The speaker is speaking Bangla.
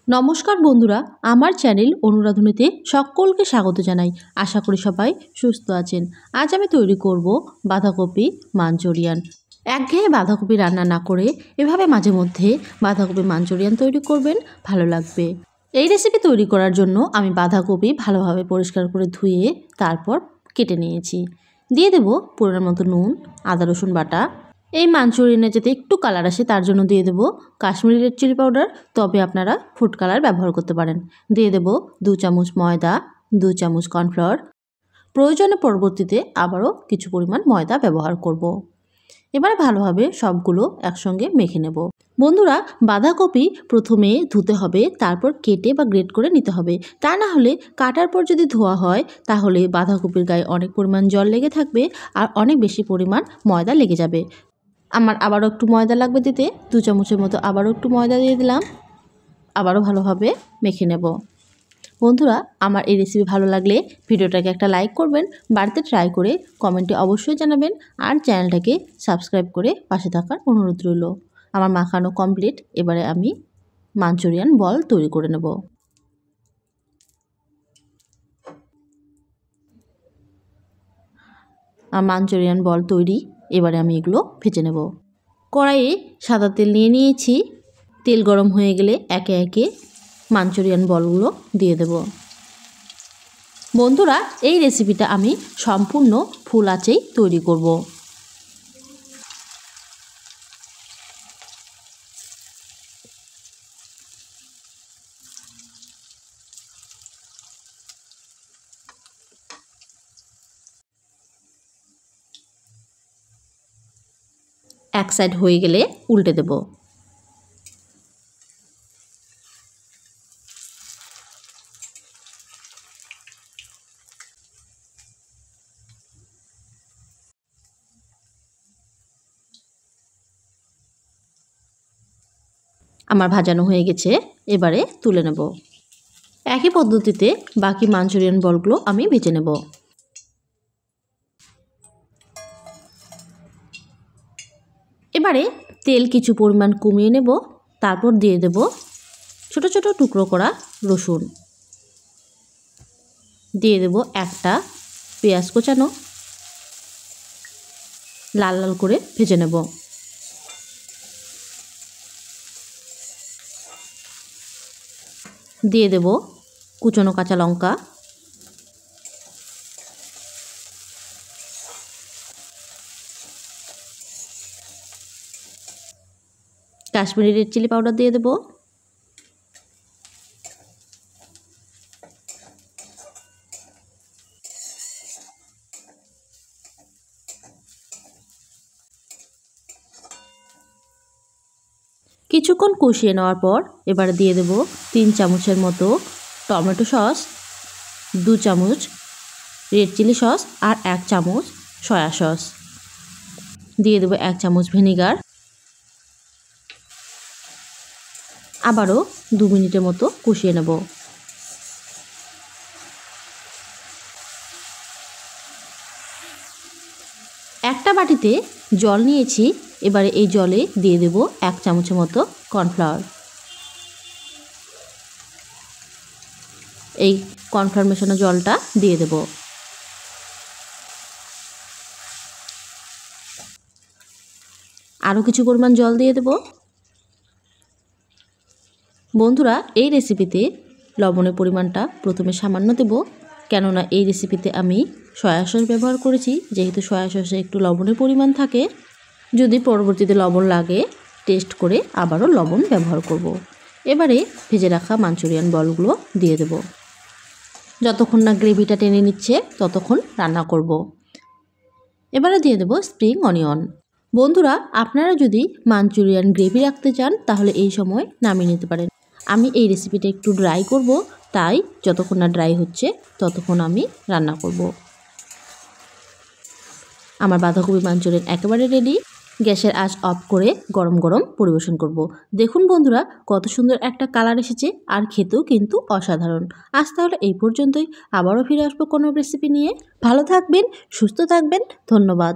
নমস্কার বন্ধুরা, আমার চ্যানেল অনুরাধনীতে সকলকে স্বাগত জানাই। আশা করি সবাই সুস্থ আছেন। আজ আমি তৈরি করব বাঁধাকপি মাঞ্চুরিয়ান। একঘেয়ে বাঁধাকপি রান্না না করে এভাবে মাঝে মধ্যে বাঁধাকপি মাঞ্চুরিয়ান তৈরি করবেন, ভালো লাগবে। এই রেসিপি তৈরি করার জন্য আমি বাঁধাকপি ভালোভাবে পরিষ্কার করে ধুয়ে তারপর কেটে নিয়েছি। দিয়ে দেব পরিমাণ মতো নুন, আদা রসুন বাটা। এই মাঞ্চুরিয়ানে যাতে একটু কালার আসে তার জন্য দিয়ে দেব কাশ্মীরি রেড চিলি পাউডার, তবে আপনারা ফুড কালার ব্যবহার করতে পারেন। দিয়ে দেব 2 চামচ ময়দা, 2 চামচ কর্নফ্লাওয়ার। প্রয়োজনে পরবর্তীতে আবারও কিছু পরিমাণ ময়দা ব্যবহার করব। এবারে ভালোভাবে সবগুলো একসঙ্গে মেখে নেব। বন্ধুরা, বাঁধাকপি প্রথমে ধুতে হবে, তারপর কেটে বা গ্রেট করে নিতে হবে। তা না হলে কাটার পর যদি ধোয়া হয় তাহলে বাঁধাকপির গায়ে অনেক পরিমাণ জল লেগে থাকবে আর অনেক বেশি পরিমাণ ময়দা লেগে যাবে। আমার আবারও একটু ময়দা লাগবে দিতে, 2 চামচের মতো আবারও একটু ময়দা দিয়ে দিলাম। আবারও ভালোভাবে মেখে নেব। বন্ধুরা, আমার এই রেসিপি ভালো লাগলে ভিডিওটাকে একটা লাইক করবেন, বাড়িতে ট্রাই করে কমেন্টে অবশ্যই জানাবেন আর চ্যানেলটাকে সাবস্ক্রাইব করে পাশে থাকার অনুরোধ রইল। আমার মাখানো কমপ্লিট। এবারে আমি মাঞ্চুরিয়ান বল তৈরি করে নেব। আর মাঞ্চুরিয়ান বল তৈরি। এবারে আমি এগুলো ভেজে নেব। কড়াইয়ে সাদা তেল নিয়ে নিয়েছি। তেল গরম হয়ে গেলে একে একে মাঞ্চুরিয়ান বলগুলো দিয়ে দেব। বন্ধুরা, এই রেসিপিটা আমি সম্পূর্ণ ফুল আঁচেই তৈরি করব। এক সাইড হয়ে গেলে উল্টে দেব। আমার ভাজানো হয়ে গেছে, এবারে তুলে নেব। একই পদ্ধতিতে বাকি মাঞ্চুরিয়ান বলগুলো আমি ভেজে নেব। এবারে তেল কিছু পরিমাণ কমিয়ে নেব, তারপর দিয়ে দেব ছোট ছোট টুকরো করা রসুন। দিয়ে দেব একটা পেঁয়াজ কোচানো, লাল লাল করে ভেজে নেব। দিয়ে দেব কুচনো কাঁচা লঙ্কা, কাশ্মীরি রেড চিলি পাউডার দিয়ে দেব, কিছুক্ষণ কষিয়ে নেওয়ার পর এবারে দিয়ে দেব 3 চামচের মতো টমেটো সস, 2 চামচ রেড চিলি সস আর 1 চামচ সয়া সস। দিয়ে দেব 1 চামচ ভিনেগার। আবারও 2 মিনিটের মতো কষিয়ে নেব। একটা বাটিতে জল নিয়েছি, এবারে এই জলে দিয়ে দেব 1 চামচের মতো কর্নফ্লাওয়ার। এই কর্নফ্লাওয়ার মেশানো জলটা দিয়ে দেব। আরও কিছু পরিমাণ জল দিয়ে দেব। বন্ধুরা, এই রেসিপিতে লবণের পরিমাণটা প্রথমে সামান্য দেব, কেননা এই রেসিপিতে আমি সয়া সস ব্যবহার করেছি। যেহেতু সয়া সসে একটু লবণের পরিমাণ থাকে, যদি পরবর্তীতে লবণ লাগে টেস্ট করে আবারও লবণ ব্যবহার করব। এবারে ভেজে রাখা মাঞ্চুরিয়ান বলগুলো দিয়ে দেব। যতক্ষণ না গ্রেভিটা টেনে নিচ্ছে ততক্ষণ রান্না করব। এবারে দিয়ে দেব স্প্রিং অনিয়ন। বন্ধুরা, আপনারা যদি মাঞ্চুরিয়ান গ্রেভি রাখতে চান তাহলে এই সময় নামিয়ে নিতে পারেন। আমি এই রেসিপিটা একটু ড্রাই করব, তাই যতক্ষণ না ড্রাই হচ্ছে ততক্ষণ আমি রান্না করব। আমার বাঁধাকপি মাঞ্চুরিয়ান একেবারে রেডি। গ্যাসের আঁচ অফ করে গরম গরম পরিবেশন করব। দেখুন বন্ধুরা, কত সুন্দর একটা কালার এসেছে আর খেতেও কিন্তু অসাধারণ। আজ তাহলে এই পর্যন্তই। আবারও ফিরে আসবো কোনো রেসিপি নিয়ে। ভালো থাকবেন, সুস্থ থাকবেন। ধন্যবাদ।